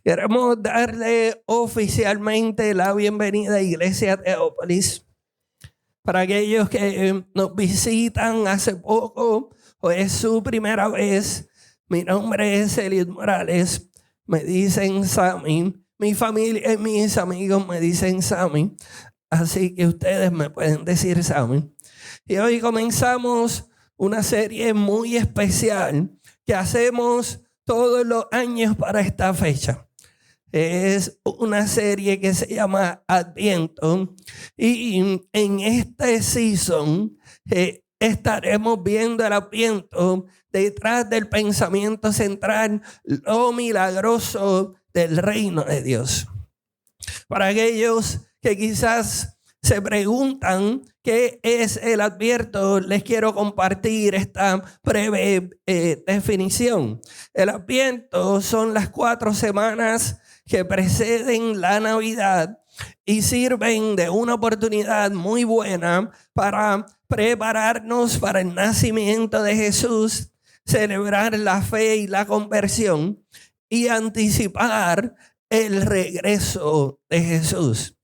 Queremos darle oficialmente la bienvenida a Iglesia Teópolis. Para aquellos que nos visitan hace poco o es su primera vez, mi nombre es Eliud Morales. Me dicen Sammy. Mi familia y mis amigos me dicen Sammy. Así que ustedes me pueden decir Sammy. Y hoy comenzamos una serie muy especial que hacemos todos los años para esta fecha. Es una serie que se llama Adviento y en este season estaremos viendo el Adviento detrás del pensamiento central, lo milagroso del reino de Dios. Para aquellos que quizás se preguntan qué es el Adviento, les quiero compartir esta breve definición. El Adviento son las 4 semanas que preceden la Navidad y sirven de una oportunidad muy buena para prepararnos para el nacimiento de Jesús, celebrar la fe y la conversión y anticipar el regreso de Jesús.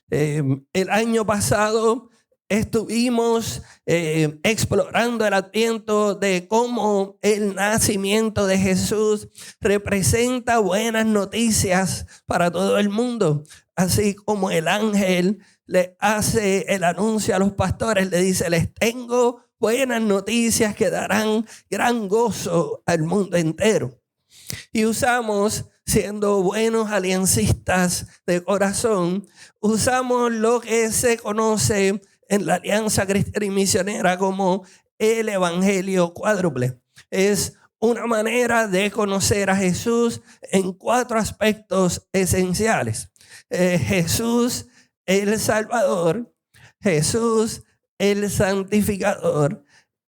El año pasado estuvimos explorando el Adviento de cómo el nacimiento de Jesús representa buenas noticias para todo el mundo. Así como el ángel le hace el anuncio a los pastores, le dice: les tengo buenas noticias que darán gran gozo al mundo entero. Y usamos, siendo buenos aliancistas de corazón, usamos lo que se conoce en la Alianza Cristiana y Misionera como el Evangelio cuádruple. Es una manera de conocer a Jesús en 4 aspectos esenciales. Jesús el Salvador, Jesús el Santificador,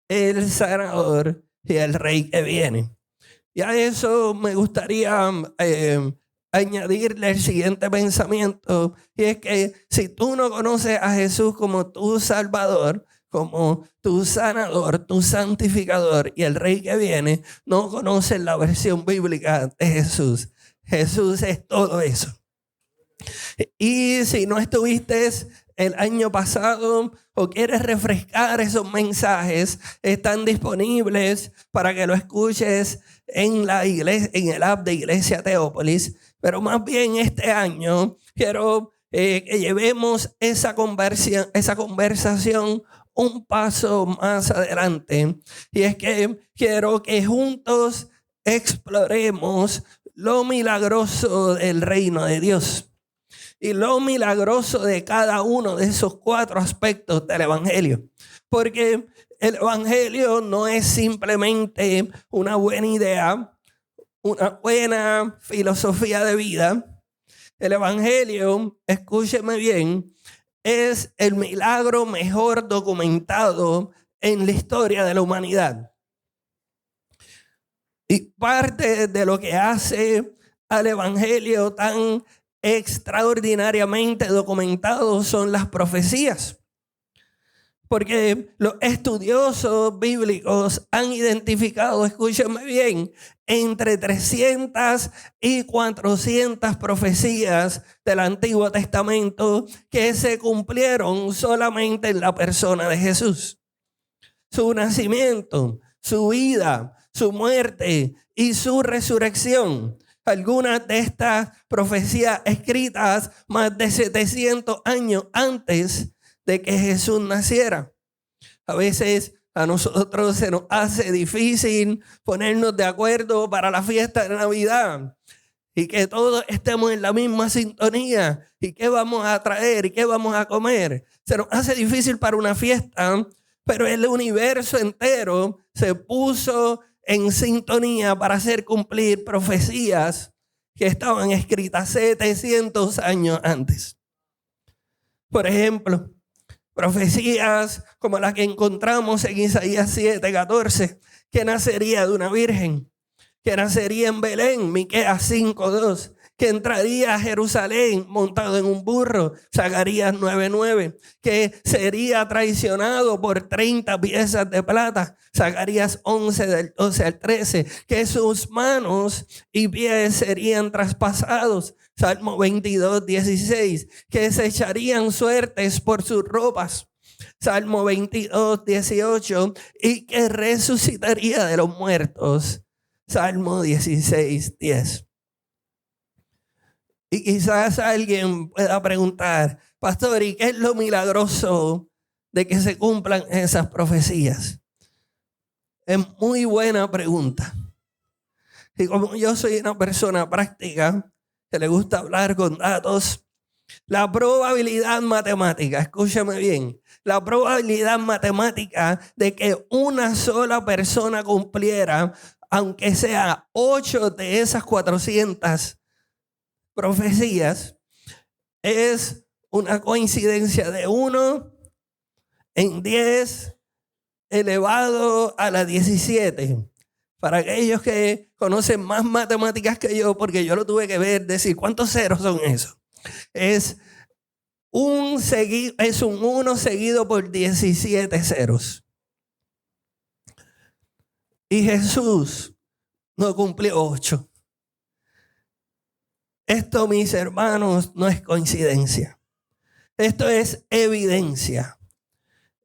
el Sanador y el Rey que viene. Y a eso me gustaría añadirle el siguiente pensamiento, y es que si tú no conoces a Jesús como tu Salvador, como tu sanador, tu santificador y el Rey que viene, no conoces la versión bíblica de Jesús. Jesús es todo eso. Y si no estuviste el año pasado o quieres refrescar esos mensajes, están disponibles para que lo escuches en la iglesia, en el app de Iglesia Teópolis. Pero más bien este año quiero que llevemos esa conversación un paso más adelante. Y es que quiero que juntos exploremos lo milagroso del reino de Dios y lo milagroso de cada uno de esos 4 aspectos del Evangelio. Porque el Evangelio no es simplemente una buena idea, una buena filosofía de vida. El Evangelio, escúcheme bien, es el milagro mejor documentado en la historia de la humanidad. Y parte de lo que hace al Evangelio tan extraordinariamente documentado son las profecías. Porque los estudiosos bíblicos han identificado, escúchenme bien, entre 300 y 400 profecías del Antiguo Testamento que se cumplieron solamente en la persona de Jesús. Su nacimiento, su vida, su muerte y su resurrección. Algunas de estas profecías escritas más de 700 años antes de que Jesús naciera. A veces a nosotros se nos hace difícil ponernos de acuerdo para la fiesta de Navidad y que todos estemos en la misma sintonía y qué vamos a traer y qué vamos a comer. Se nos hace difícil para una fiesta, pero el universo entero se puso en sintonía para hacer cumplir profecías que estaban escritas 700 años antes. Por ejemplo, profecías como las que encontramos en Isaías 7:14, que nacería de una virgen, que nacería en Belén, Miqueas 5:2, que entraría a Jerusalén montado en un burro, Zacarías 9:9, que sería traicionado por 30 piezas de plata, Zacarías 11 del 12 al 13, que sus manos y pies serían traspasados, Salmo 22:16, que se echarían suertes por sus ropas, Salmo 22:18, y que resucitaría de los muertos, Salmo 16:10. Y quizás alguien pueda preguntar, pastor, ¿y qué es lo milagroso de que se cumplan esas profecías? Es muy buena pregunta. Y como yo soy una persona práctica, que le gusta hablar con datos, la probabilidad matemática, escúchame bien, la probabilidad matemática de que una sola persona cumpliera, aunque sea 8 de esas 400 profecías, es una coincidencia de 1 en 10 elevado a la 17. Para aquellos que conocen más matemáticas que yo, porque yo lo tuve que ver, decir, ¿cuántos ceros son esos? Es un 1 seguido por 17 ceros. Y Jesús no cumplió 8. Esto, mis hermanos, no es coincidencia. Esto es evidencia.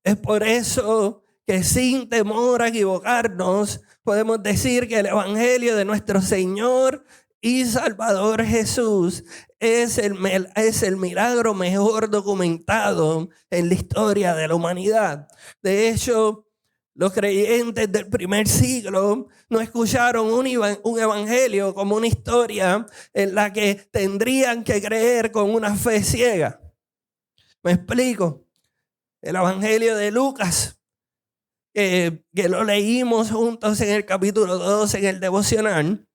Es por eso que sin temor a equivocarnos, podemos decir que el evangelio de nuestro Señor y Salvador Jesús es el milagro mejor documentado en la historia de la humanidad. De hecho, los creyentes del primer siglo no escucharon un evangelio como una historia en la que tendrían que creer con una fe ciega. ¿Me explico? El evangelio de Lucas, que lo leímos juntos en el capítulo 2 en el devocional.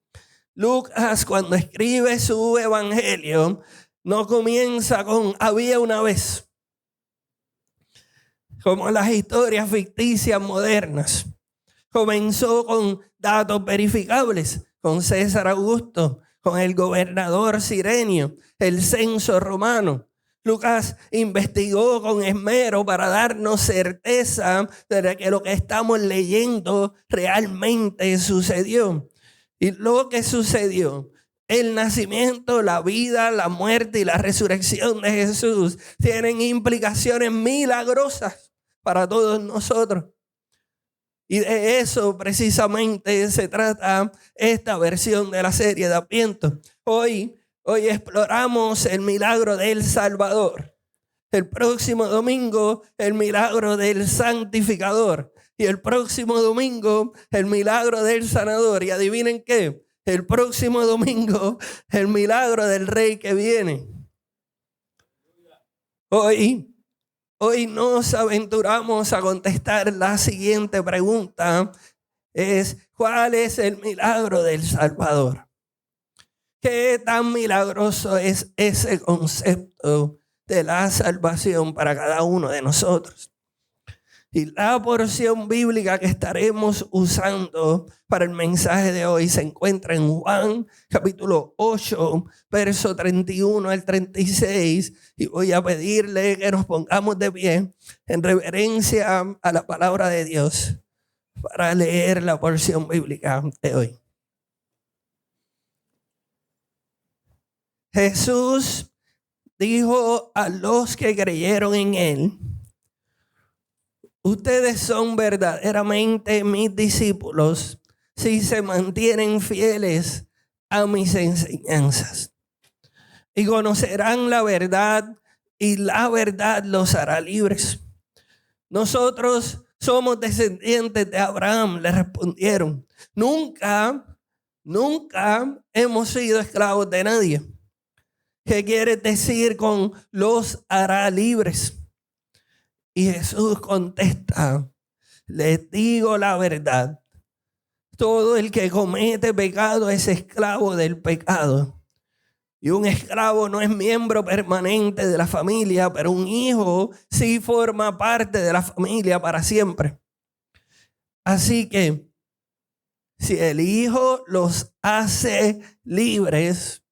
Lucas, cuando escribe su evangelio, no comienza con había una vez, como las historias ficticias modernas. Comenzó con datos verificables, con César Augusto, con el gobernador Cirenio, el censo romano. Lucas investigó con esmero para darnos certeza de que lo que estamos leyendo realmente sucedió. Y lo que sucedió, el nacimiento, la vida, la muerte y la resurrección de Jesús tienen implicaciones milagrosas para todos nosotros. Y de eso precisamente se trata esta versión de la serie de Adviento. Hoy exploramos el milagro del Salvador. El próximo domingo, el milagro del Santificador. Y el próximo domingo, el milagro del Sanador. Y adivinen qué, el próximo domingo, el milagro del Rey que viene. Hoy nos aventuramos a contestar la siguiente pregunta. ¿Cuál es el milagro del Salvador? ¿Qué tan milagroso es ese concepto de la salvación para cada uno de nosotros? Y la porción bíblica que estaremos usando para el mensaje de hoy se encuentra en Juan capítulo 8, verso 31 al 36. Y voy a pedirle que nos pongamos de pie en reverencia a la palabra de Dios para leer la porción bíblica de hoy. Jesús dijo a los que creyeron en él: ustedes son verdaderamente mis discípulos si se mantienen fieles a mis enseñanzas. Y conocerán la verdad y la verdad los hará libres. Nosotros somos descendientes de Abraham, le respondieron. Nunca hemos sido esclavos de nadie. ¿Qué quiere decir con los hará libres? Y Jesús contesta: les digo la verdad. Todo el que comete pecado es esclavo del pecado. Y un esclavo no es miembro permanente de la familia, pero un hijo sí forma parte de la familia para siempre. Así que, si el Hijo los hace libres,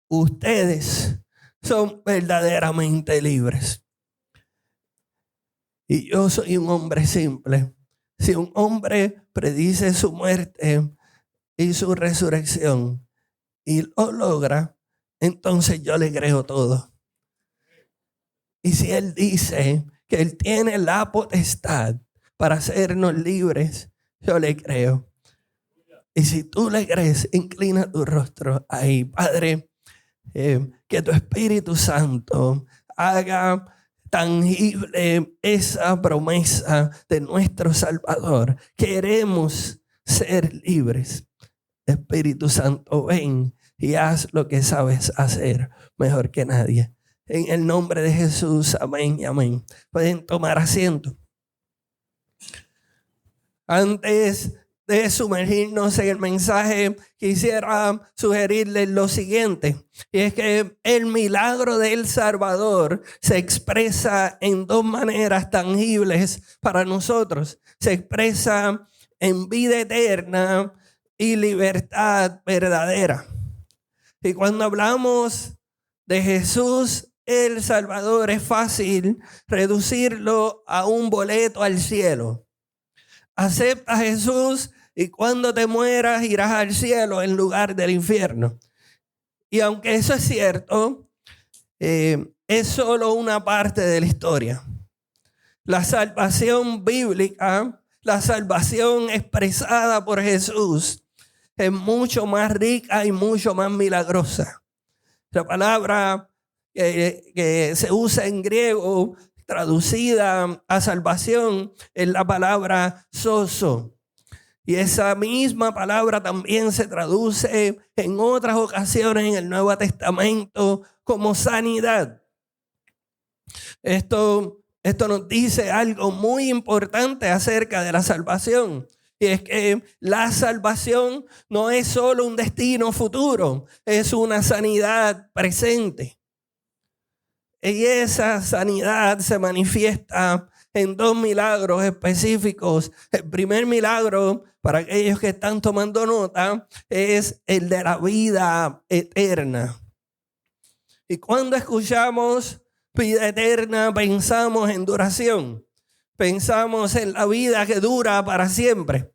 ustedes son verdaderamente libres. Y yo soy un hombre simple. Si un hombre predice su muerte y su resurrección y lo logra, entonces yo le creo todo. Y si él dice que él tiene la potestad para hacernos libres, yo le creo. Y si tú le crees, inclina tu rostro ahí. Padre, que tu Espíritu Santo haga tangible esa promesa de nuestro Salvador. Queremos ser libres. Espíritu Santo, ven y haz lo que sabes hacer mejor que nadie. En el nombre de Jesús, amén y amén. Pueden tomar asiento. Antes de sumergirnos en el mensaje, quisiera sugerirles lo siguiente, y es que el milagro del Salvador se expresa en dos maneras tangibles para nosotros. Se expresa en vida eterna y libertad verdadera. Y cuando hablamos de Jesús el Salvador, es fácil reducirlo a un boleto al cielo. Acepta a Jesús y cuando te mueras irás al cielo en lugar del infierno. Y aunque eso es cierto, es solo una parte de la historia. La salvación bíblica, la salvación expresada por Jesús, es mucho más rica y mucho más milagrosa. La palabra que se usa en griego, traducida a salvación, es la palabra sozo. Y esa misma palabra también se traduce en otras ocasiones en el Nuevo Testamento como sanidad. Esto nos dice algo muy importante acerca de la salvación. Y es que la salvación no es solo un destino futuro, es una sanidad presente. Y esa sanidad se manifiesta en dos milagros específicos. El primer milagro, para aquellos que están tomando nota, es el de la vida eterna. Y cuando escuchamos vida eterna, pensamos en duración. Pensamos en la vida que dura para siempre.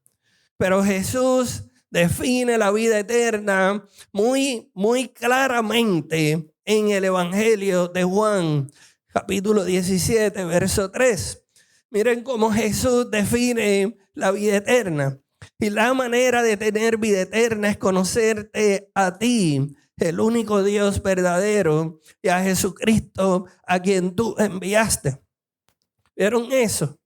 Pero Jesús define la vida eterna muy, muy claramente en el Evangelio de Juan, capítulo 17, verso 3. Miren cómo Jesús define la vida eterna. Y la manera de tener vida eterna es conocerte a ti, el único Dios verdadero, y a Jesucristo, a quien tú enviaste. ¿Vieron eso?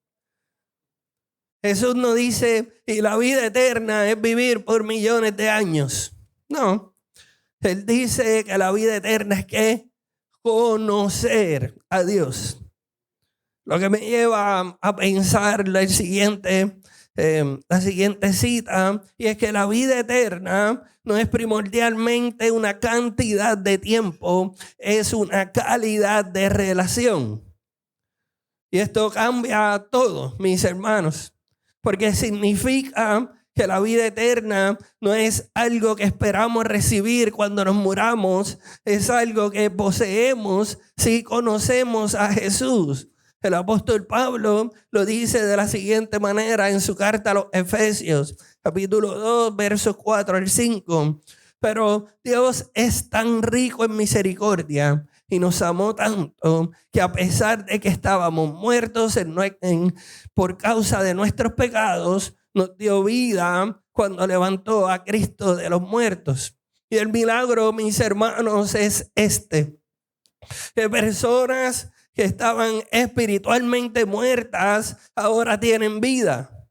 Jesús no dice, y la vida eterna es vivir por millones de años. No. Él dice que la vida eterna es que conocer a Dios. Lo que me lleva a pensar la siguiente cita, y es que la vida eterna no es primordialmente una cantidad de tiempo, es una calidad de relación. Y esto cambia todo, mis hermanos, porque significa que la vida eterna no es algo que esperamos recibir cuando nos muramos, es algo que poseemos si conocemos a Jesús. El apóstol Pablo lo dice de la siguiente manera en su carta a los Efesios, capítulo 2, versos 4 al 5. Pero Dios es tan rico en misericordia y nos amó tanto que a pesar de que estábamos muertos por causa de nuestros pecados, nos dio vida cuando levantó a Cristo de los muertos. Y el milagro, mis hermanos, es que personas que estaban espiritualmente muertas ahora tienen vida.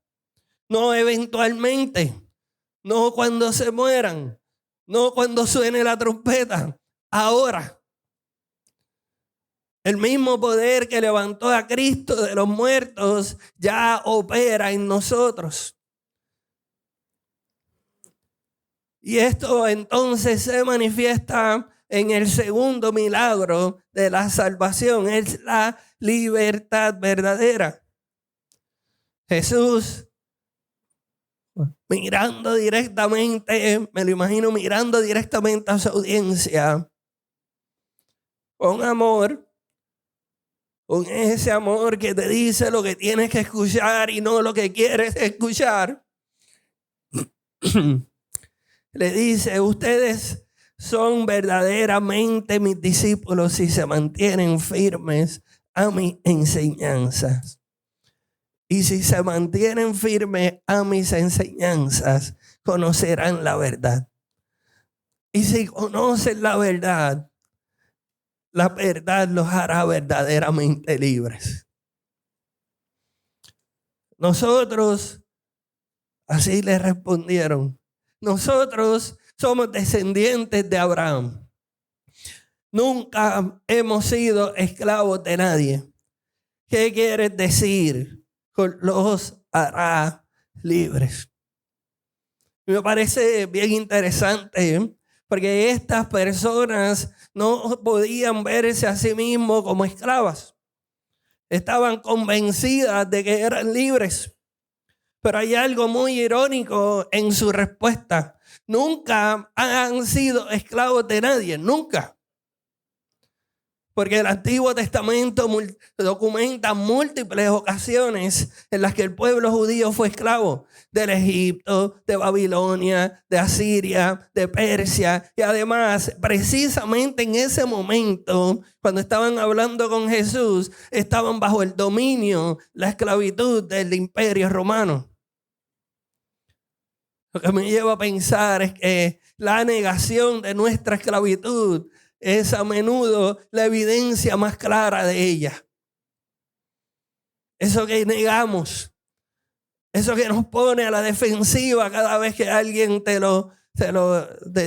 No eventualmente, no cuando se mueran, no cuando suene la trompeta, ahora. El mismo poder que levantó a Cristo de los muertos ya opera en nosotros. Y esto entonces se manifiesta en el segundo milagro de la salvación, es la libertad verdadera. Jesús, mirando directamente, me lo imagino mirando directamente a su audiencia, con amor, con ese amor que te dice lo que tienes que escuchar y no lo que quieres escuchar. Le dice, ustedes son verdaderamente mis discípulos si se mantienen firmes a mis enseñanzas. Y si se mantienen firmes a mis enseñanzas, conocerán la verdad. Y si conocen la verdad los hará verdaderamente libres. Nosotros, así le respondieron, nosotros somos descendientes de Abraham. Nunca hemos sido esclavos de nadie. ¿Qué quieres decir? Los hará libres. Me parece bien interesante porque estas personas no podían verse a sí mismos como esclavas. Estaban convencidas de que eran libres. Pero hay algo muy irónico en su respuesta. Nunca han sido esclavos de nadie, nunca. Porque el Antiguo Testamento documenta múltiples ocasiones en las que el pueblo judío fue esclavo del Egipto, de Babilonia, de Asiria, de Persia. Y además, precisamente en ese momento, cuando estaban hablando con Jesús, estaban bajo el dominio, la esclavitud del Imperio Romano. Lo que me lleva a pensar es que la negación de nuestra esclavitud es a menudo la evidencia más clara de ella. Eso que negamos, eso que nos pone a la defensiva cada vez que alguien te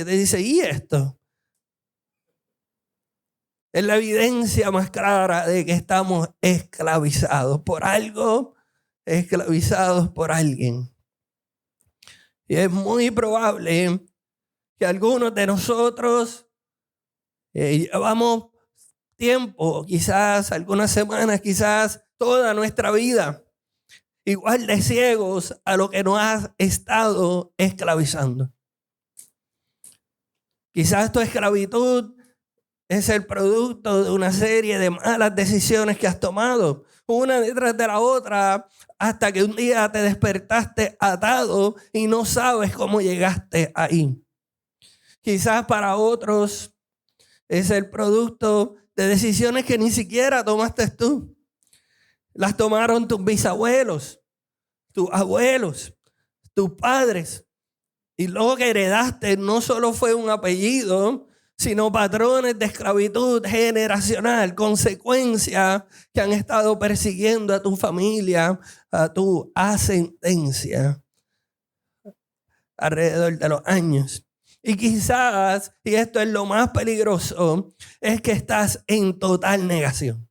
dice, ¿y esto? Es la evidencia más clara de que estamos esclavizados por algo, esclavizados por alguien. Y es muy probable que algunos de nosotros llevamos tiempo, quizás algunas semanas, quizás toda nuestra vida, igual de ciegos a lo que nos ha estado esclavizando. Quizás tu esclavitud es el producto de una serie de malas decisiones que has tomado, una detrás de la otra, hasta que un día te despertaste atado y no sabes cómo llegaste ahí. Quizás para otros es el producto de decisiones que ni siquiera tomaste tú. Las tomaron tus bisabuelos, tus abuelos, tus padres. Y lo que heredaste no solo fue un apellido, sino patrones de esclavitud generacional, consecuencias que han estado persiguiendo a tu familia, a tu ascendencia alrededor de los años. Y quizás, y esto es lo más peligroso, es que estás en total negación.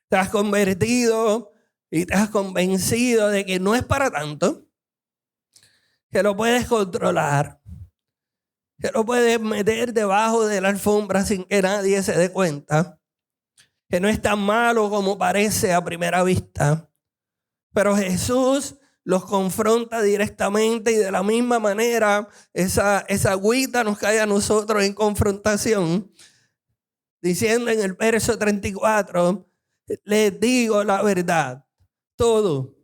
Te has convertido y te has convencido de que no es para tanto, que lo puedes controlar, que lo puedes meter debajo de la alfombra sin que nadie se dé cuenta, que no es tan malo como parece a primera vista. Pero Jesús los confronta directamente y de la misma manera esa agüita nos cae a nosotros en confrontación, diciendo en el verso 34, les digo la verdad, todo.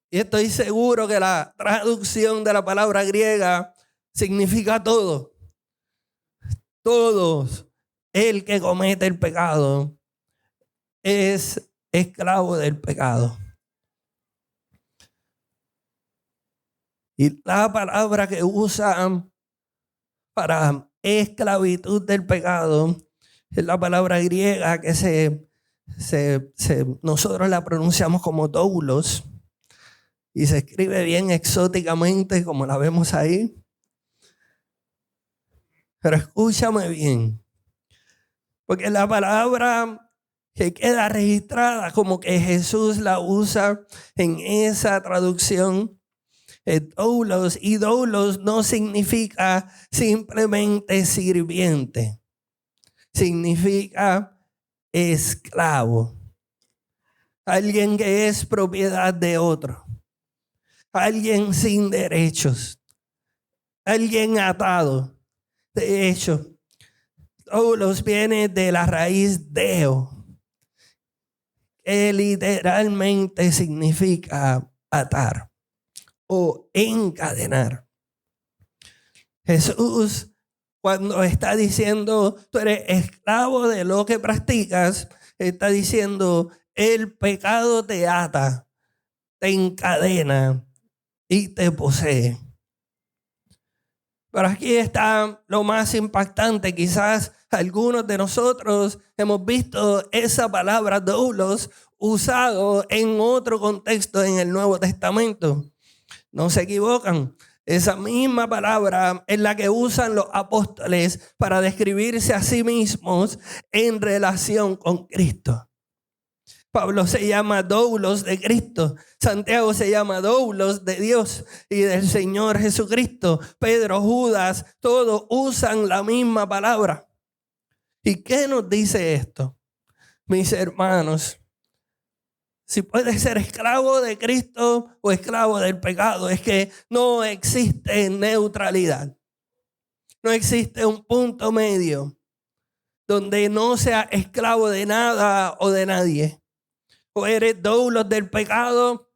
Y estoy seguro que la traducción de la palabra griega significa todo. Todos, el que comete el pecado es esclavo del pecado. Y la palabra que usan para esclavitud del pecado es la palabra griega que nosotros la pronunciamos como doulos y se escribe bien exóticamente como la vemos ahí. Pero escúchame bien, porque la palabra que queda registrada como que Jesús la usa en esa traducción, doulos, y doulos no significa simplemente sirviente, significa esclavo, alguien que es propiedad de otro, alguien sin derechos, alguien atado. De hecho, Doulos viene de la raíz deo, que literalmente significa atar o encadenar. Jesús, cuando está diciendo tú eres esclavo de lo que practicas, está diciendo el pecado te ata, te encadena y te posee. Pero aquí está lo más impactante. Quizás algunos de nosotros hemos visto esa palabra doulos usado en otro contexto en el Nuevo Testamento. No se equivocan. Esa misma palabra es la que usan los apóstoles para describirse a sí mismos en relación con Cristo. Pablo se llama doulos de Cristo. Santiago se llama doulos de Dios y del Señor Jesucristo. Pedro, Judas, todos usan la misma palabra. ¿Y qué nos dice esto? Mis hermanos, si puedes ser esclavo de Cristo o esclavo del pecado, es que no existe neutralidad. No existe un punto medio donde no sea esclavo de nada o de nadie. O eres doulos del pecado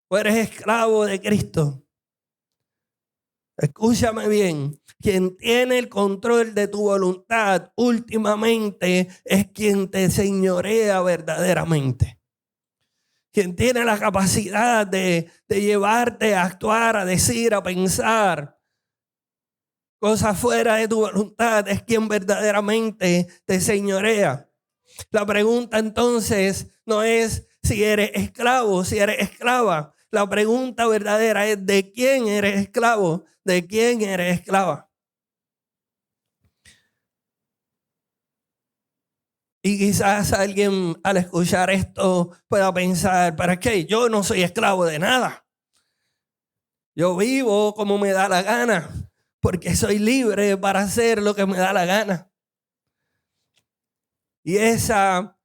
o eres esclavo de Cristo. Escúchame bien, quien tiene el control de tu voluntad últimamente es quien te señorea verdaderamente. Quien tiene la capacidad de llevarte a actuar, a decir, a pensar cosas fuera de tu voluntad es quien verdaderamente te señorea. La pregunta entonces no es si eres esclavo, si eres esclava. La pregunta verdadera es ¿de quién eres esclavo? ¿De quién eres esclava? Y quizás alguien al escuchar esto pueda pensar, ¿para qué? Yo no soy esclavo de nada. Yo vivo como me da la gana, porque soy libre para hacer lo que me da la gana. Y esa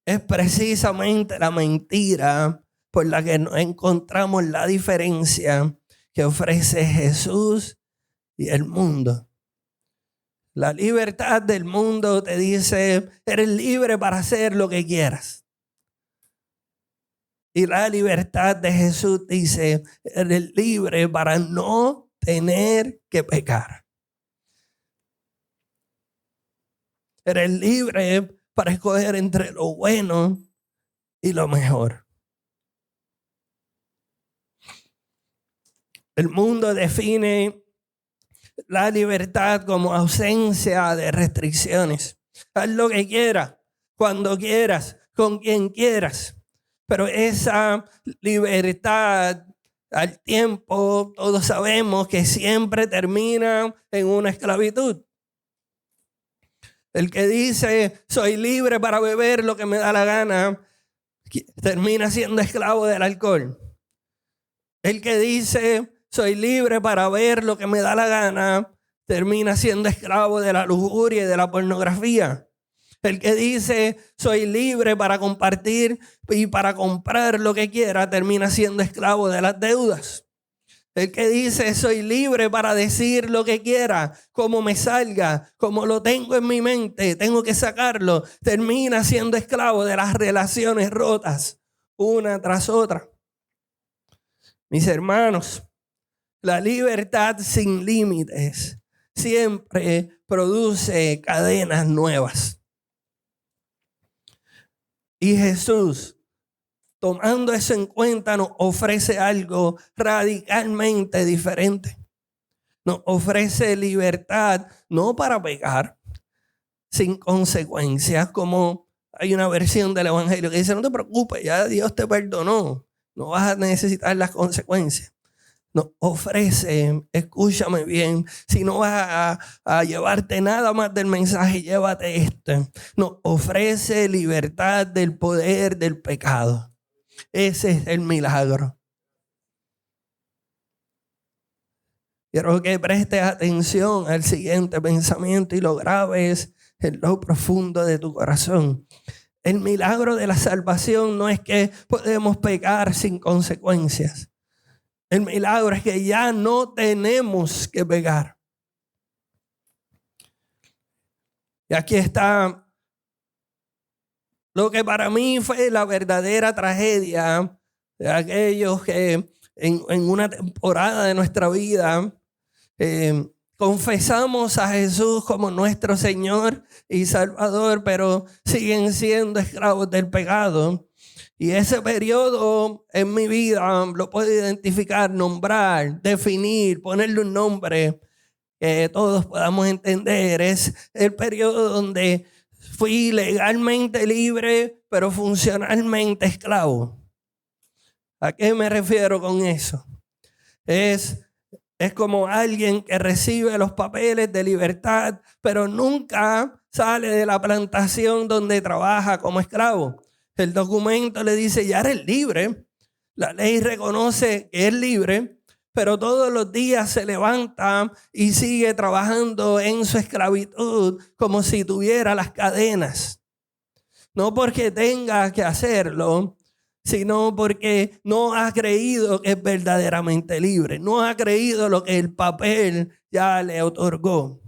es precisamente la mentira por la que no encontramos la diferencia que ofrece Jesús y el mundo. La libertad del mundo te dice, eres libre para hacer lo que quieras. Y la libertad de Jesús dice, eres libre para no tener que pecar. Eres libre para escoger entre lo bueno y lo mejor. El mundo define la libertad como ausencia de restricciones. Haz lo que quieras, cuando quieras, con quien quieras. Pero esa libertad al tiempo, todos sabemos que siempre termina en una esclavitud. El que dice, soy libre para beber lo que me da la gana, termina siendo esclavo del alcohol. El que dice, soy libre para ver lo que me da la gana, termina siendo esclavo de la lujuria y de la pornografía. El que dice, soy libre para compartir y para comprar lo que quiera, termina siendo esclavo de las deudas. El que dice, soy libre para decir lo que quiera, como me salga, como lo tengo en mi mente, tengo que sacarlo, termina siendo esclavo de las relaciones rotas, una tras otra. Mis hermanos, la libertad sin límites siempre produce cadenas nuevas. Y Jesús, tomando eso en cuenta, nos ofrece algo radicalmente diferente. Nos ofrece libertad, no para pecar, sin consecuencias, como hay una versión del Evangelio que dice, no te preocupes, ya Dios te perdonó, no vas a necesitar las consecuencias. Nos ofrece, escúchame bien, si no vas a llevarte nada más del mensaje, llévate esto. Nos ofrece libertad del poder del pecado. Ese es el milagro. Quiero que prestes atención al siguiente pensamiento y lo grabes en lo profundo de tu corazón. El milagro de la salvación no es que podemos pecar sin consecuencias. El milagro es que ya no tenemos que pecar. Y aquí está lo que para mí fue la verdadera tragedia de aquellos que en una temporada de nuestra vida confesamos a Jesús como nuestro Señor y Salvador, pero siguen siendo esclavos del pecado. Y ese periodo en mi vida lo puedo identificar, nombrar, definir, ponerle un nombre que todos podamos entender. Es el periodo donde fui legalmente libre, pero funcionalmente esclavo. ¿A qué me refiero con eso? Es como alguien que recibe los papeles de libertad, pero nunca sale de la plantación donde trabaja como esclavo. El documento le dice, ya eres libre. La ley reconoce que es libre, pero todos los días se levanta y sigue trabajando en su esclavitud como si tuviera las cadenas. No porque tenga que hacerlo, sino porque no ha creído que es verdaderamente libre. No ha creído lo que el papel ya le otorgó.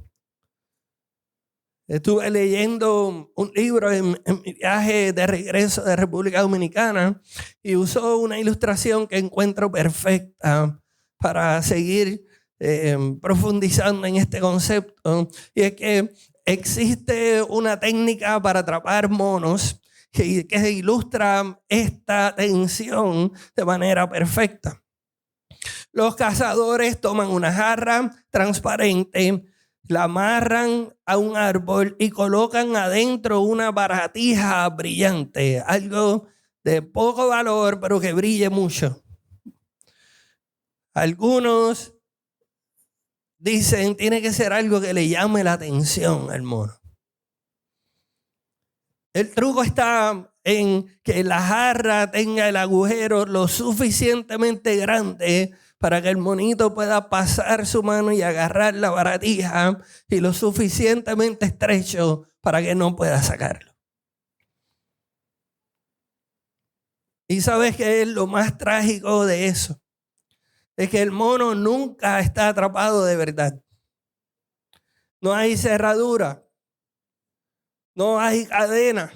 Estuve leyendo un libro en mi viaje de regreso de República Dominicana y usó una ilustración que encuentro perfecta para seguir profundizando en este concepto. Y es que existe una técnica para atrapar monos que ilustra esta tensión de manera perfecta. Los cazadores toman una jarra transparente, la amarran a un árbol y colocan adentro una baratija brillante, algo de poco valor, pero que brille mucho. Algunos dicen, tiene que ser algo que le llame la atención al mono. El truco está en que la jarra tenga el agujero lo suficientemente grande para que el monito pueda pasar su mano y agarrar la baratija, y lo suficientemente estrecho para que no pueda sacarlo. ¿Y sabes qué es lo más trágico de eso? Es que el mono nunca está atrapado de verdad. No hay cerradura, no hay cadena,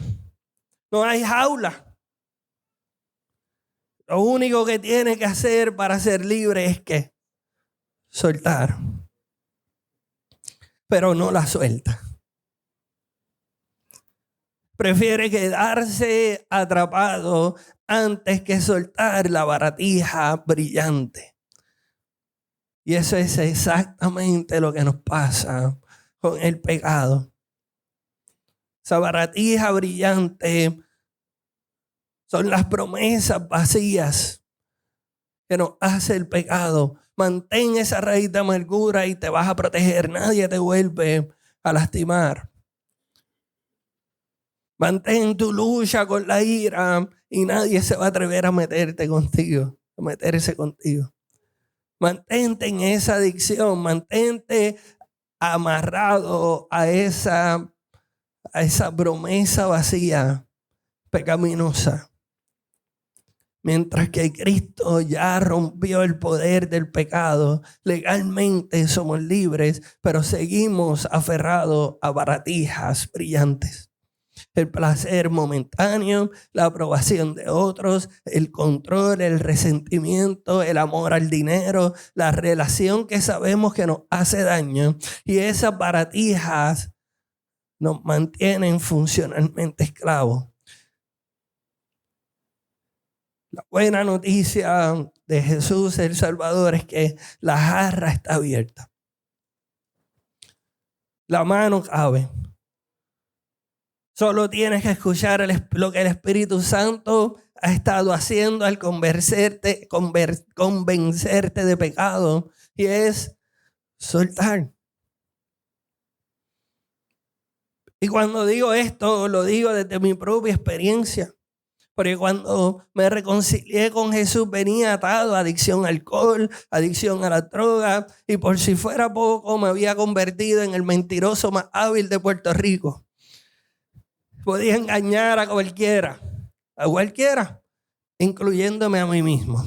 no hay jaula. Lo único que tiene que hacer para ser libre es que soltar. Pero no la suelta. Prefiere quedarse atrapado antes que soltar la baratija brillante. Y eso es exactamente lo que nos pasa con el pecado. Esa baratija brillante son las promesas vacías que nos hace el pecado. Mantén esa raíz de amargura y te vas a proteger. Nadie te vuelve a lastimar. Mantén tu lucha con la ira y nadie se va a atrever a meterse contigo. Mantente en esa adicción. Mantente amarrado a esa promesa vacía, pecaminosa. Mientras que Cristo ya rompió el poder del pecado, legalmente somos libres, pero seguimos aferrados a baratijas brillantes. El placer momentáneo, la aprobación de otros, el control, el resentimiento, el amor al dinero, la relación que sabemos que nos hace daño. Y esas baratijas nos mantienen funcionalmente esclavos. La buena noticia de Jesús el Salvador es que la jarra está abierta. La mano cabe. Solo tienes que escuchar lo que el Espíritu Santo ha estado haciendo al convencerte de pecado, y es soltar. Y cuando digo esto, lo digo desde mi propia experiencia. Porque cuando me reconcilié con Jesús venía atado a adicción al alcohol, adicción a la droga, y por si fuera poco me había convertido en el mentiroso más hábil de Puerto Rico. Podía engañar a cualquiera, incluyéndome a mí mismo.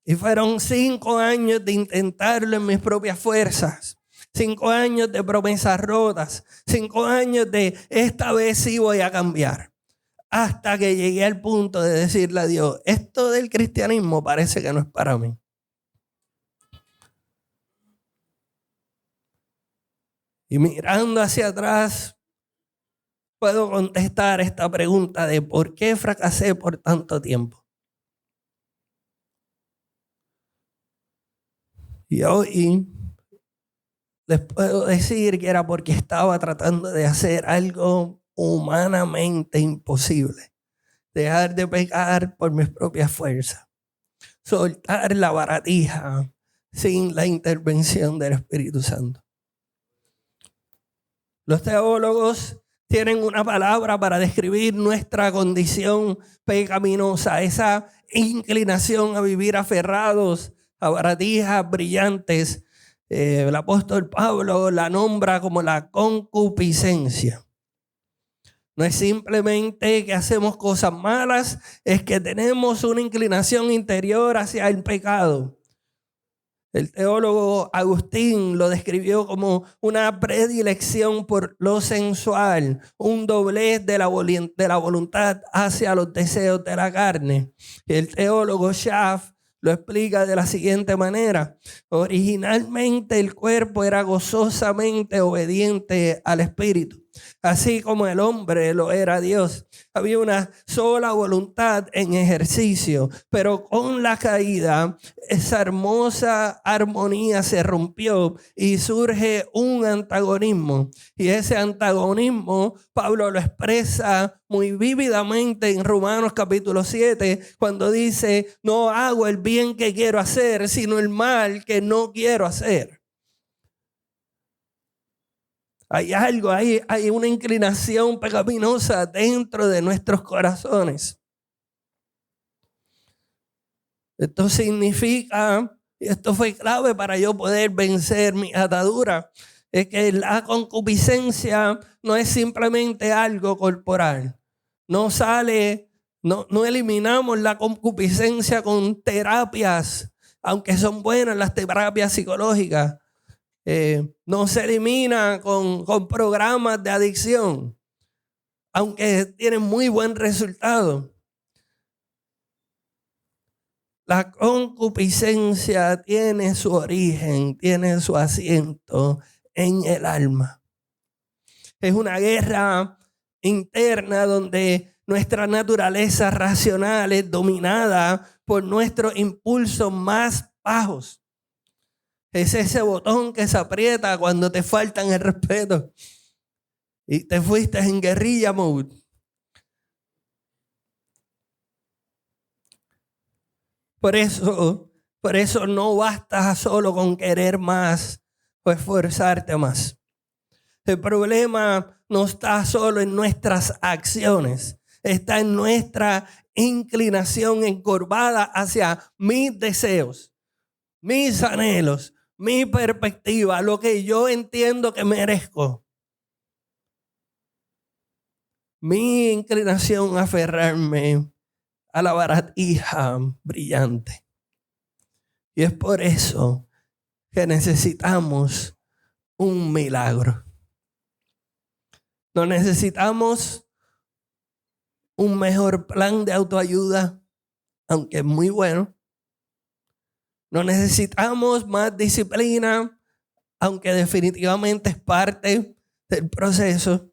Y fueron 5 años de intentarlo en mis propias fuerzas, 5 años de promesas rotas, 5 años de esta vez sí voy a cambiar. Hasta que llegué al punto de decirle a Dios, esto del cristianismo parece que no es para mí. Y mirando hacia atrás, puedo contestar esta pregunta de por qué fracasé por tanto tiempo. Y hoy les puedo decir que era porque estaba tratando de hacer algo humanamente imposible. Dejar de pecar por mis propias fuerzas. Soltar la baratija sin la intervención del Espíritu Santo. Los teólogos tienen una palabra para describir nuestra condición pecaminosa, esa inclinación a vivir aferrados a baratijas brillantes. El apóstol Pablo la nombra como la concupiscencia. No es simplemente que hacemos cosas malas, es que tenemos una inclinación interior hacia el pecado. El teólogo Agustín lo describió como una predilección por lo sensual, un doblez de la voluntad hacia los deseos de la carne. El teólogo Schaff lo explica de la siguiente manera. Originalmente el cuerpo era gozosamente obediente al espíritu, así como el hombre lo era a Dios. Había una sola voluntad en ejercicio, pero con la caída, esa hermosa armonía se rompió y surge un antagonismo. Y ese antagonismo, Pablo lo expresa muy vívidamente en Romanos capítulo 7, cuando dice, no hago el bien que quiero hacer, sino el mal que no quiero hacer. Hay algo, hay una inclinación pecaminosa dentro de nuestros corazones. Esto significa, y esto fue clave para yo poder vencer mi atadura, es que la concupiscencia no es simplemente algo corporal. No eliminamos la concupiscencia con terapias, aunque son buenas las terapias psicológicas. No se elimina con programas de adicción, aunque tienen muy buen resultado. La concupiscencia tiene su origen, tiene su asiento en el alma. Es una guerra interna donde nuestra naturaleza racional es dominada por nuestros impulsos más bajos. Es ese botón que se aprieta cuando te faltan el respeto y te fuiste en guerrilla mode. Por eso no basta solo con querer más o esforzarte más. El problema no está solo en nuestras acciones, está en nuestra inclinación encorvada hacia mis deseos, mis anhelos, mi perspectiva, lo que yo entiendo que merezco. Mi inclinación a aferrarme a la baratija brillante. Y es por eso que necesitamos un milagro. No necesitamos un mejor plan de autoayuda, aunque es muy bueno. No necesitamos más disciplina, aunque definitivamente es parte del proceso.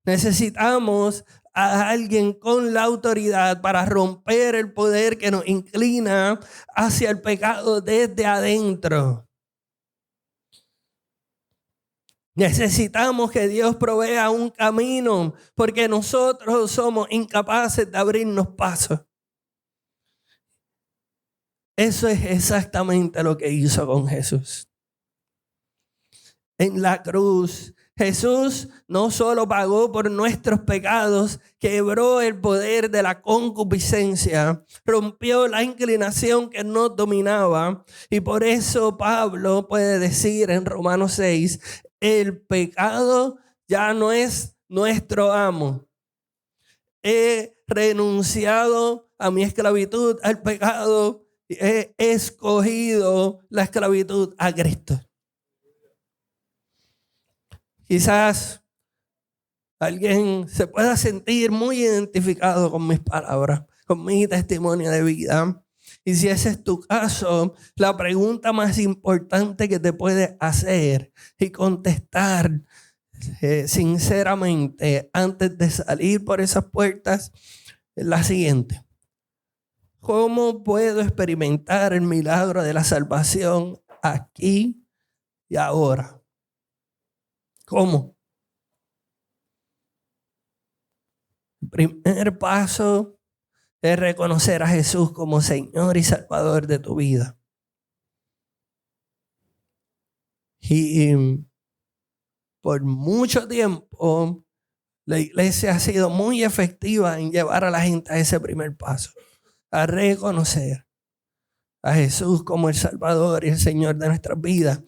Necesitamos a alguien con la autoridad para romper el poder que nos inclina hacia el pecado desde adentro. Necesitamos que Dios provea un camino porque nosotros somos incapaces de abrirnos pasos. Eso es exactamente lo que hizo con Jesús. En la cruz, Jesús no solo pagó por nuestros pecados, quebró el poder de la concupiscencia, rompió la inclinación que nos dominaba. Y por eso Pablo puede decir en Romanos 6, el pecado ya no es nuestro amo. He renunciado a mi esclavitud al pecado. He escogido la esclavitud a Cristo. Quizás alguien se pueda sentir muy identificado con mis palabras, con mi testimonio de vida. Y si ese es tu caso, la pregunta más importante que te puedes hacer y contestar sinceramente antes de salir por esas puertas es la siguiente. ¿Cómo puedo experimentar el milagro de la salvación aquí y ahora? ¿Cómo? El primer paso es reconocer a Jesús como Señor y Salvador de tu vida. Y por mucho tiempo la iglesia ha sido muy efectiva en llevar a la gente a ese primer paso, a reconocer a Jesús como el Salvador y el Señor de nuestras vidas.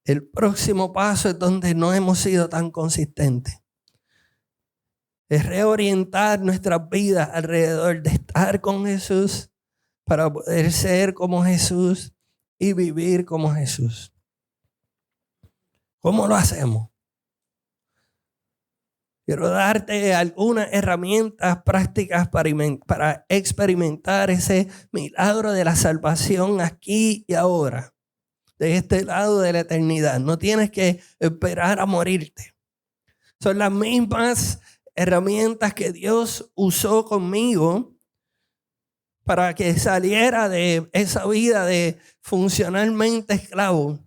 El próximo paso es donde no hemos sido tan consistentes. Es reorientar nuestras vidas alrededor de estar con Jesús para poder ser como Jesús y vivir como Jesús. ¿Cómo lo hacemos? Quiero darte algunas herramientas prácticas para experimentar ese milagro de la salvación aquí y ahora, de este lado de la eternidad. No tienes que esperar a morirte. Son las mismas herramientas que Dios usó conmigo para que saliera de esa vida de funcionalmente esclavo.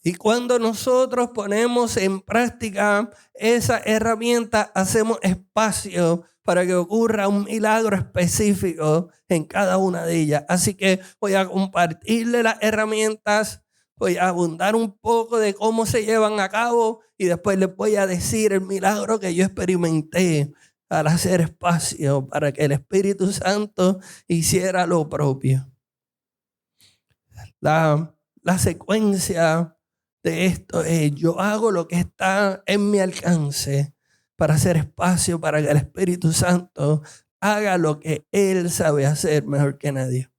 Y cuando nosotros ponemos en práctica esa herramienta, hacemos espacio para que ocurra un milagro específico en cada una de ellas. Así que voy a compartirle las herramientas, voy a abundar un poco de cómo se llevan a cabo y después les voy a decir el milagro que yo experimenté al hacer espacio para que el Espíritu Santo hiciera lo propio. La secuencia de esto es: yo hago lo que está en mi alcance para hacer espacio para que el Espíritu Santo haga lo que Él sabe hacer mejor que nadie.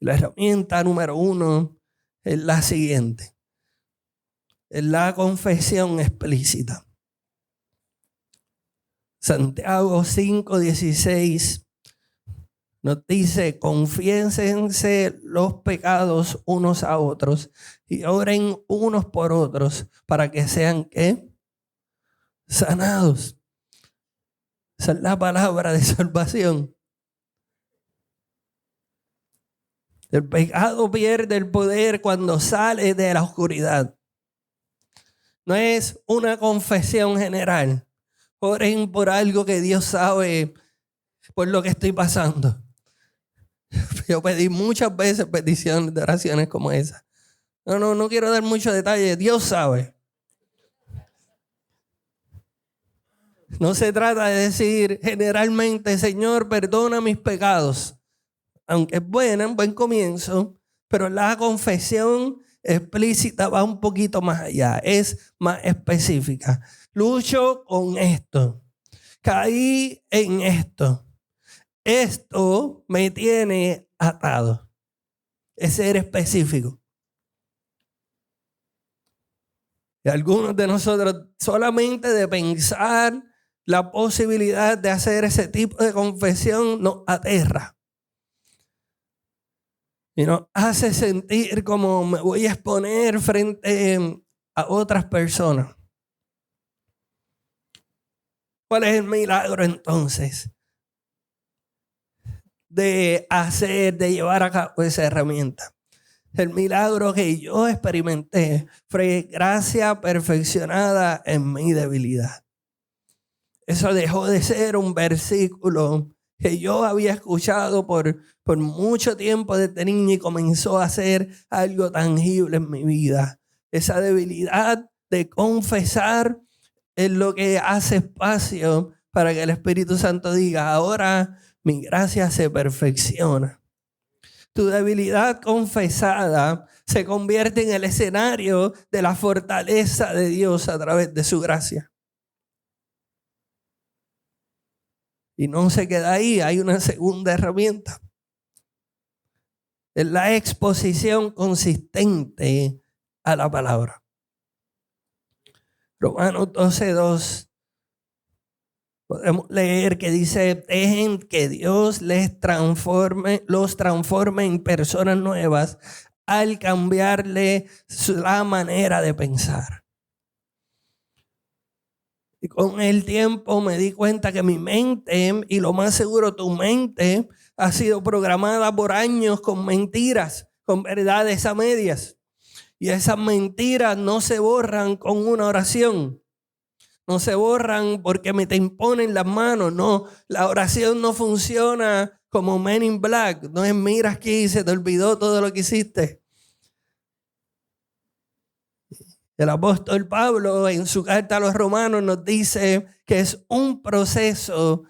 La herramienta número 1 es la siguiente: es la confesión explícita. Santiago 5:16 nos dice: confiénsense los pecados unos a otros y oren unos por otros para que sean, ¿qué? Sanados. Esa es la palabra de salvación. El pecado pierde el poder cuando sale de la oscuridad. No es una confesión general. Oren por algo que Dios sabe por lo que estoy pasando. Yo pedí muchas veces peticiones de oraciones como esa. No quiero dar muchos detalles. Dios sabe. No se trata de decir generalmente: Señor, perdona mis pecados. Aunque es buena, un buen comienzo, pero la confesión explícita va un poquito más allá. Es más específica. Lucho con esto. Caí en esto. Esto me tiene atado. Es ser específico. Y algunos de nosotros, solamente de pensar la posibilidad de hacer ese tipo de confesión, nos aterra. Y nos hace sentir como me voy a exponer frente a otras personas. ¿Cuál es el milagro entonces de llevar a cabo esa herramienta? El milagro que yo experimenté fue gracia perfeccionada en mi debilidad. Eso dejó de ser un versículo que yo había escuchado por mucho tiempo desde niño y comenzó a ser algo tangible en mi vida. Esa debilidad de confesar es lo que hace espacio para que el Espíritu Santo diga: ahora mi gracia se perfecciona. Tu debilidad confesada se convierte en el escenario de la fortaleza de Dios a través de su gracia. Y no se queda ahí, hay una segunda herramienta. Es la exposición consistente a la palabra. Romanos 12:2. Podemos leer que dice: dejen que Dios los transforme en personas nuevas al cambiarle la manera de pensar. Y con el tiempo me di cuenta que mi mente, y lo más seguro tu mente, ha sido programada por años con mentiras, con verdades a medias. Y esas mentiras no se borran con una oración. No se borran porque me te imponen las manos. No, la oración no funciona como Men in Black. No es mira aquí, se te olvidó todo lo que hiciste. El apóstol Pablo en su carta a los romanos nos dice que es un proceso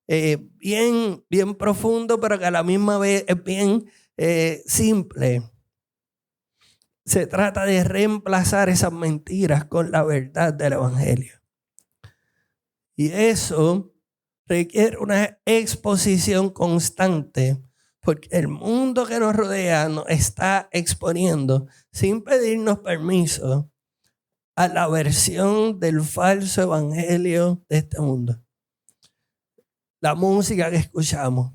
bien profundo, pero que a la misma vez es bien simple. Se trata de reemplazar esas mentiras con la verdad del evangelio. Y eso requiere una exposición constante, porque el mundo que nos rodea nos está exponiendo, sin pedirnos permiso, a la versión del falso evangelio de este mundo. La música que escuchamos,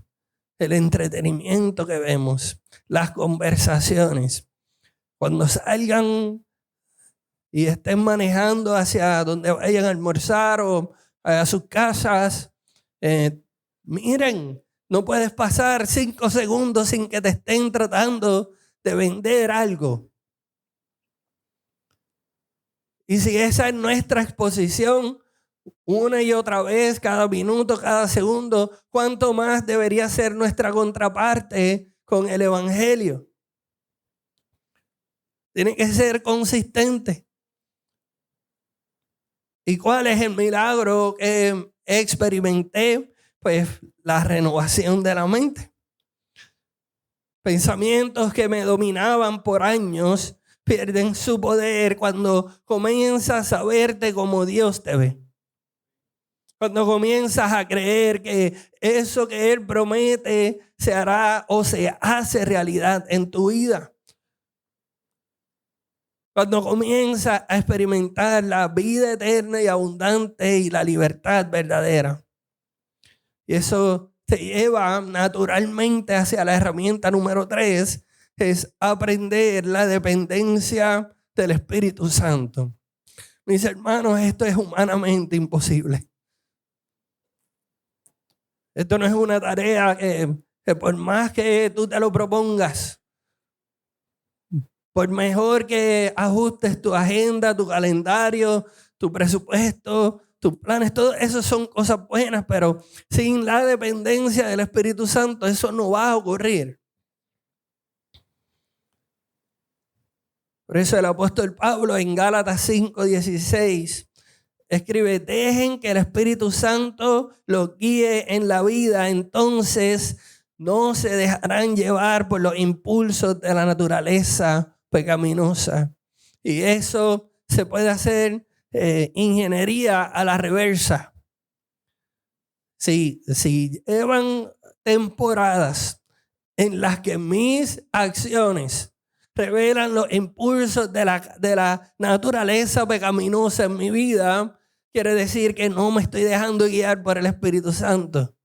el entretenimiento que vemos, las conversaciones. Cuando salgan y estén manejando hacia donde vayan a almorzar o a sus casas, miren, no puedes pasar 5 segundos sin que te estén tratando de vender algo. Y si esa es nuestra exposición, una y otra vez, cada minuto, cada segundo, ¿cuánto más debería ser nuestra contraparte con el evangelio? Tiene que ser consistente. ¿Y cuál es el milagro que experimenté? Pues la renovación de la mente. Pensamientos que me dominaban por años pierden su poder cuando comienzas a verte como Dios te ve. Cuando comienzas a creer que eso que Él promete se hará o se hace realidad en tu vida. Cuando comienzas a experimentar la vida eterna y abundante y la libertad verdadera. Y eso te lleva naturalmente hacia la herramienta número 3, que es aprender la dependencia del Espíritu Santo. Mis hermanos, esto es humanamente imposible. Esto no es una tarea que por más que tú te lo propongas, por mejor que ajustes tu agenda, tu calendario, tu presupuesto, tus planes, todo eso son cosas buenas, pero sin la dependencia del Espíritu Santo eso no va a ocurrir. Por eso el apóstol Pablo en Gálatas 5:16 escribe: dejen que el Espíritu Santo los guíe en la vida, entonces no se dejarán llevar por los impulsos de la naturaleza pecaminosa. Y eso se puede hacer ingeniería a la reversa. Si llevan temporadas en las que mis acciones revelan los impulsos de la naturaleza pecaminosa en mi vida, quiere decir que no me estoy dejando guiar por el Espíritu Santo.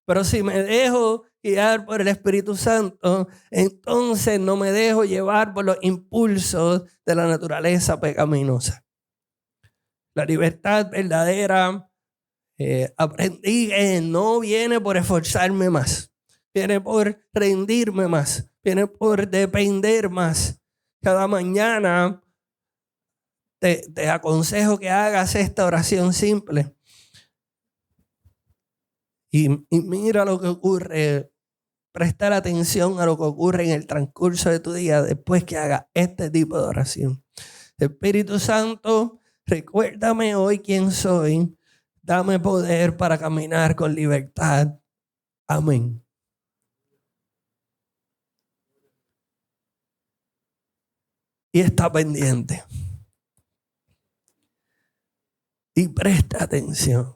Pero si me dejo guiar por el Espíritu Santo, entonces no me dejo llevar por los impulsos de la naturaleza pecaminosa. La libertad verdadera, aprendí que no viene por esforzarme más, viene por rendirme más, viene por depender más. Cada mañana te aconsejo que hagas esta oración simple. Y mira lo que ocurre, prestar atención a lo que ocurre en el transcurso de tu día después que hagas este tipo de oración. Espíritu Santo, recuérdame hoy quién soy, dame poder para caminar con libertad. Amén. Y está pendiente. Y presta atención.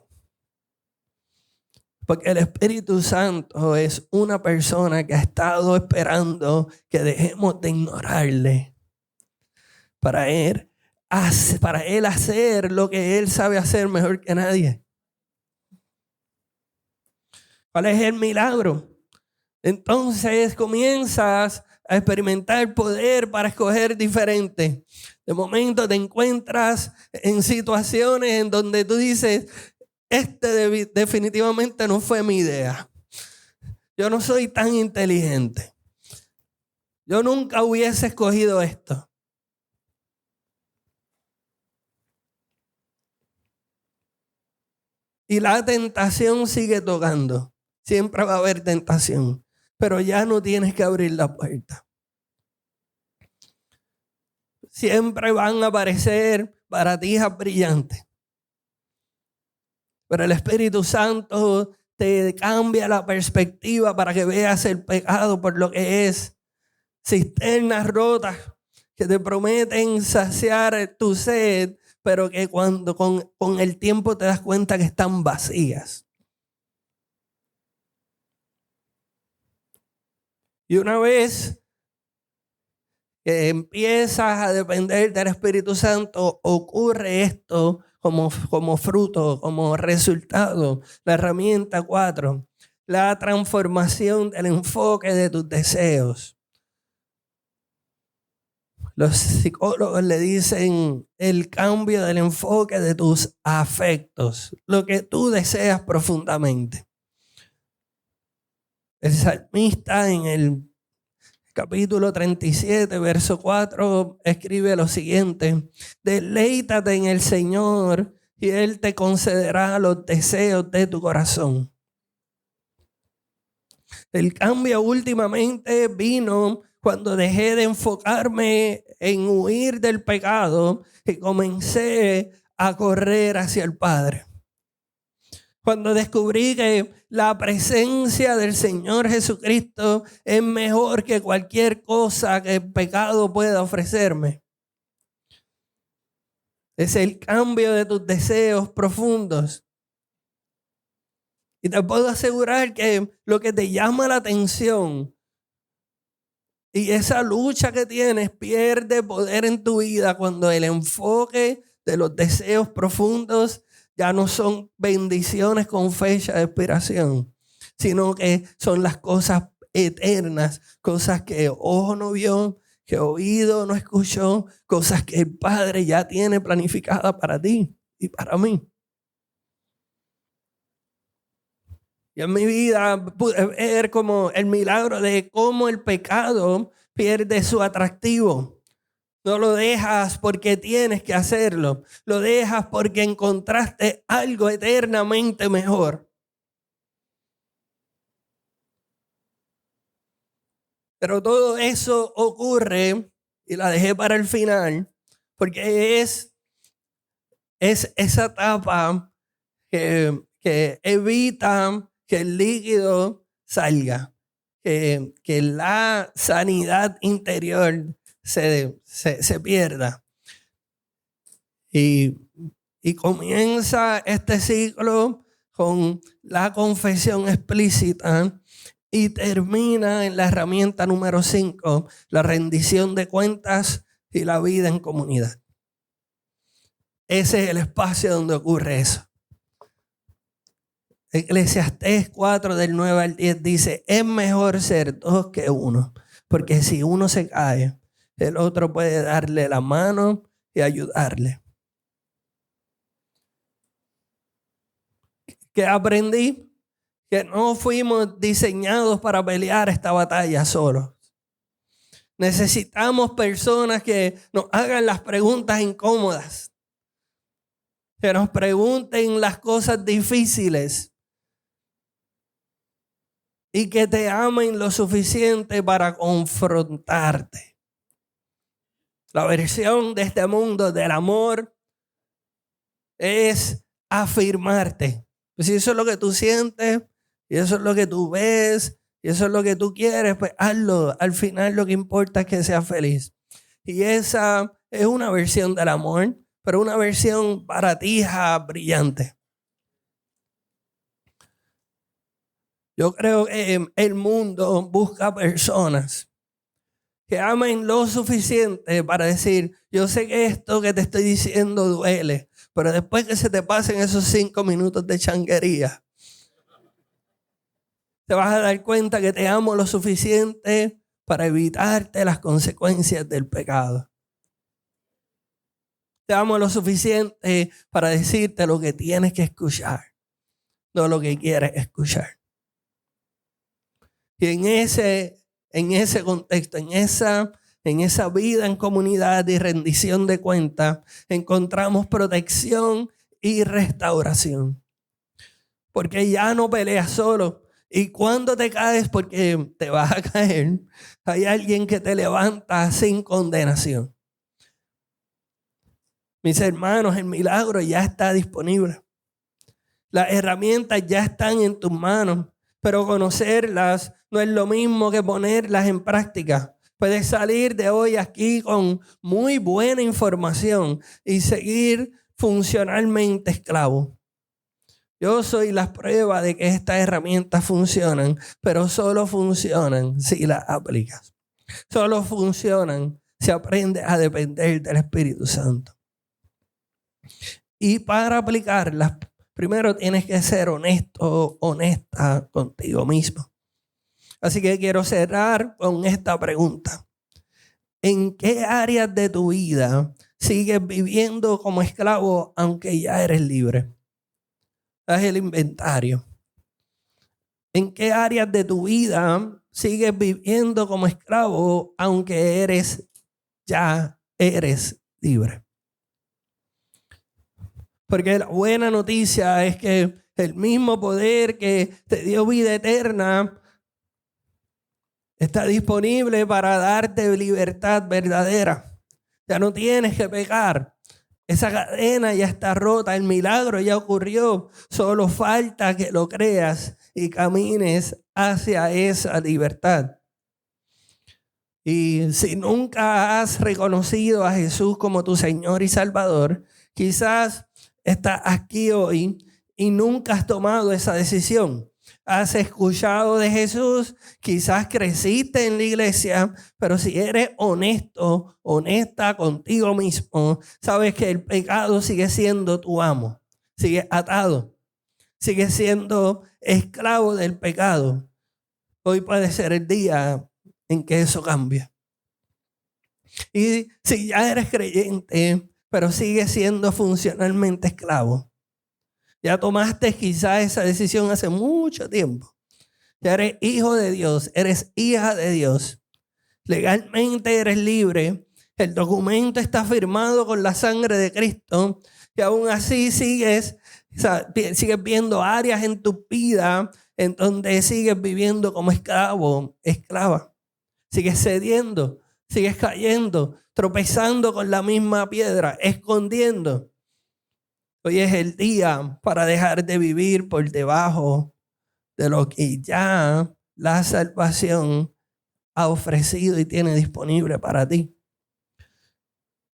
Porque el Espíritu Santo es una persona que ha estado esperando que dejemos de ignorarle para ir para Él hacer lo que Él sabe hacer mejor que nadie. ¿Cuál es el milagro? Entonces comienzas a experimentar poder para escoger diferente. De momento te encuentras en situaciones en donde tú dices, definitivamente no fue mi idea. Yo no soy tan inteligente. Yo nunca hubiese escogido esto. Y la tentación sigue tocando. Siempre va a haber tentación. Pero ya no tienes que abrir la puerta. Siempre van a aparecer baratijas brillantes. Pero el Espíritu Santo te cambia la perspectiva para que veas el pecado por lo que es. Cisternas rotas que te prometen saciar tu sed, pero que cuando con el tiempo te das cuenta que están vacías. Y una vez que empiezas a depender del Espíritu Santo, ocurre esto como fruto, como resultado. La herramienta 4, la transformación del enfoque de tus deseos. Los psicólogos le dicen el cambio del enfoque de tus afectos, lo que tú deseas profundamente. El salmista en el capítulo 37, verso 4, escribe lo siguiente: deleítate en el Señor y Él te concederá los deseos de tu corazón. El cambio últimamente vino cuando dejé de enfocarme en huir del pecado y comencé a correr hacia el Padre. Cuando descubrí que la presencia del Señor Jesucristo es mejor que cualquier cosa que el pecado pueda ofrecerme. Es el cambio de tus deseos profundos. Y te puedo asegurar que lo que te llama la atención y esa lucha que tienes pierde poder en tu vida cuando el enfoque de los deseos profundos ya no son bendiciones con fecha de expiración, sino que son las cosas eternas, cosas que ojo no vio, que oído no escuchó, cosas que el Padre ya tiene planificadas para ti y para mí. Y en mi vida pude ver como el milagro de cómo el pecado pierde su atractivo. No lo dejas porque tienes que hacerlo. Lo dejas porque encontraste algo eternamente mejor. Pero todo eso ocurre, y la dejé para el final, porque es esa etapa que evita que el líquido salga, que la sanidad interior se pierda. Y comienza este ciclo con la confesión explícita y termina en la herramienta número 5, la rendición de cuentas y la vida en comunidad. Ese es el espacio donde ocurre eso. Eclesiastés 4 del 9 al 10 dice: es mejor ser 2 que 1, porque si uno se cae, el otro puede darle la mano y ayudarle. ¿Qué aprendí? Que no fuimos diseñados para pelear esta batalla solos. Necesitamos personas que nos hagan las preguntas incómodas, que nos pregunten las cosas difíciles y que te amen lo suficiente para confrontarte. La versión de este mundo del amor es afirmarte. Pues si eso es lo que tú sientes y eso es lo que tú ves y eso es lo que tú quieres, pues hazlo. Al final lo que importa es que seas feliz. Y esa es una versión del amor, pero una versión baratija, brillante. Yo creo que el mundo busca personas que amen lo suficiente para decir, yo sé que esto que te estoy diciendo duele, pero después que se te pasen esos 5 minutos de changuería, te vas a dar cuenta que te amo lo suficiente para evitarte las consecuencias del pecado. Te amo lo suficiente para decirte lo que tienes que escuchar, no lo que quieres escuchar. Y en ese contexto, en esa vida en comunidad y rendición de cuentas, encontramos protección y restauración. Porque ya no peleas solo. Y cuando te caes, porque te vas a caer, hay alguien que te levanta sin condenación. Mis hermanos, el milagro ya está disponible. Las herramientas ya están en tus manos, pero conocerlas no es lo mismo que ponerlas en práctica. Puedes salir de hoy aquí con muy buena información y seguir funcionalmente esclavo. Yo soy la prueba de que estas herramientas funcionan, pero solo funcionan si las aplicas. Solo funcionan si aprendes a depender del Espíritu Santo. Y para aplicarlas, primero tienes que ser honesto, honesta contigo mismo. Así que quiero cerrar con esta pregunta. ¿En qué áreas de tu vida sigues viviendo como esclavo aunque ya eres libre? Haz el inventario. ¿En qué áreas de tu vida sigues viviendo como esclavo aunque ya eres libre? Porque la buena noticia es que el mismo poder que te dio vida eterna está disponible para darte libertad verdadera. Ya no tienes que pecar. Esa cadena ya está rota, el milagro ya ocurrió. Solo falta que lo creas y camines hacia esa libertad. Y si nunca has reconocido a Jesús como tu Señor y Salvador, quizás estás aquí hoy y nunca has tomado esa decisión. Has escuchado de Jesús, quizás creciste en la iglesia, pero si eres honesto, honesta contigo mismo, sabes que el pecado sigue siendo tu amo, sigue atado, sigue siendo esclavo del pecado. Hoy puede ser el día en que eso cambia. Y si ya eres creyente, pero sigues siendo funcionalmente esclavo, ya tomaste quizás esa decisión hace mucho tiempo. Ya eres hijo de Dios, eres hija de Dios. Legalmente eres libre. El documento está firmado con la sangre de Cristo. Y aún así sigues viendo áreas en tu vida en donde sigues viviendo como esclavo, esclava. Sigues cediendo, sigues cayendo, tropezando con la misma piedra, escondiendo. Hoy es el día para dejar de vivir por debajo de lo que ya la salvación ha ofrecido y tiene disponible para ti.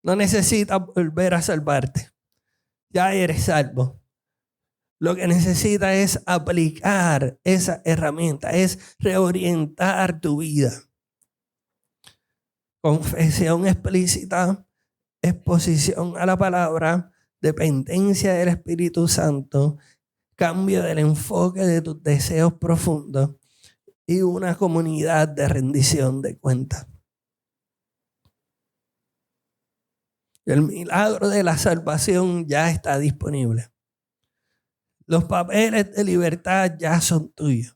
No necesitas volver a salvarte. Ya eres salvo. Lo que necesitas es aplicar esa herramienta, es reorientar tu vida. Confesión explícita, exposición a la palabra, dependencia del Espíritu Santo, cambio del enfoque de tus deseos profundos y una comunidad de rendición de cuentas. El milagro de la salvación ya está disponible. Los papeles de libertad ya son tuyos.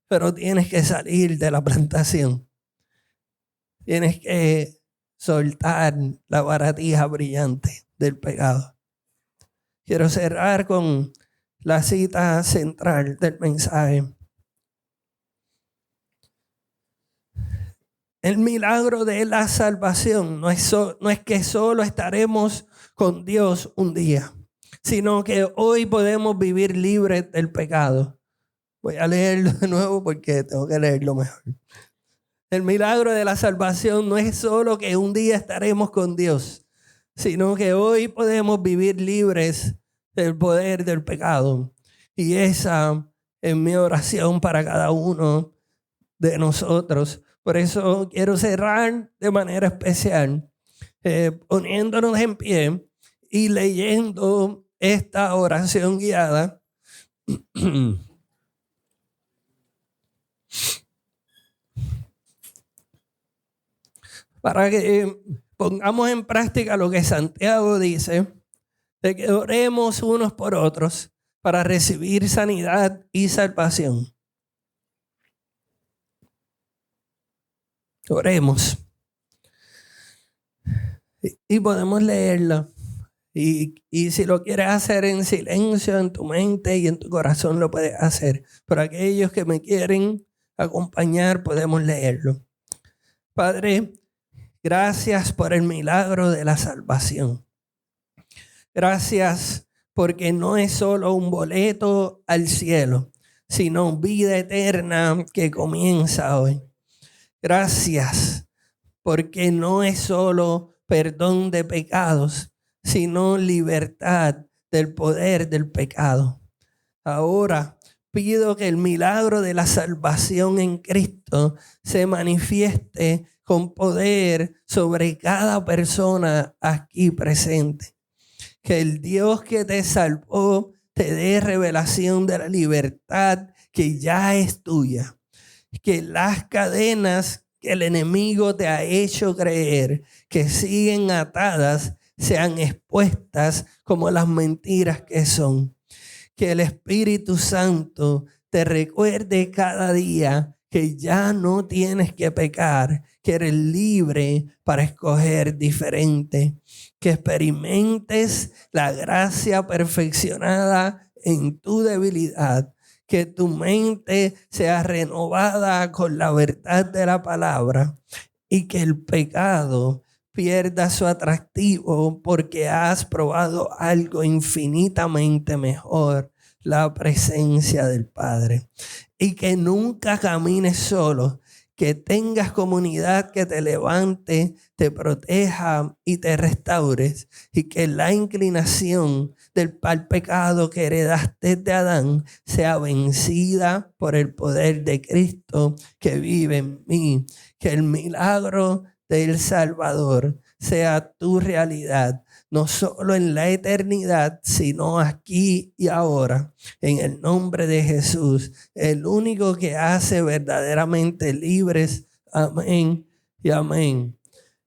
Pero tienes que salir de la plantación. Tienes que soltar la baratija brillante del pecado. Quiero cerrar con la cita central del mensaje. El milagro de la salvación no es que solo estaremos con Dios un día, sino que hoy podemos vivir libres del pecado. Voy a leerlo de nuevo porque tengo que leerlo mejor. El milagro de la salvación no es solo que un día estaremos con Dios, sino que hoy podemos vivir libres del poder del pecado. Y esa es mi oración para cada uno de nosotros. Por eso quiero cerrar de manera especial, poniéndonos en pie y leyendo esta oración guiada. Para que pongamos en práctica lo que Santiago dice, de que oremos unos por otros para recibir sanidad y salvación. Oremos. Y podemos leerlo. Y si lo quieres hacer en silencio, en tu mente y en tu corazón, lo puedes hacer. Pero aquellos que me quieren acompañar, podemos leerlo. Padre, gracias por el milagro de la salvación. Gracias porque no es solo un boleto al cielo, sino vida eterna que comienza hoy. Gracias porque no es solo perdón de pecados, sino libertad del poder del pecado. Ahora pido que el milagro de la salvación en Cristo se manifieste con poder sobre cada persona aquí presente. Que el Dios que te salvó te dé revelación de la libertad que ya es tuya. Que las cadenas que el enemigo te ha hecho creer que siguen atadas sean expuestas como las mentiras que son. Que el Espíritu Santo te recuerde cada día que ya no tienes que pecar, que eres libre para escoger diferente. Que experimentes la gracia perfeccionada en tu debilidad. Que tu mente sea renovada con la verdad de la palabra y que el pecado pierda su atractivo porque has probado algo infinitamente mejor, la presencia del Padre. Y que nunca camines solo, que tengas comunidad que te levante, te proteja y te restaures, y que la inclinación del pecado que heredaste de Adán sea vencida por el poder de Cristo que vive en mí. Que el milagro del Salvador sea tu realidad, no solo en la eternidad, sino aquí y ahora. En el nombre de Jesús, el único que hace verdaderamente libres. Amén y amén.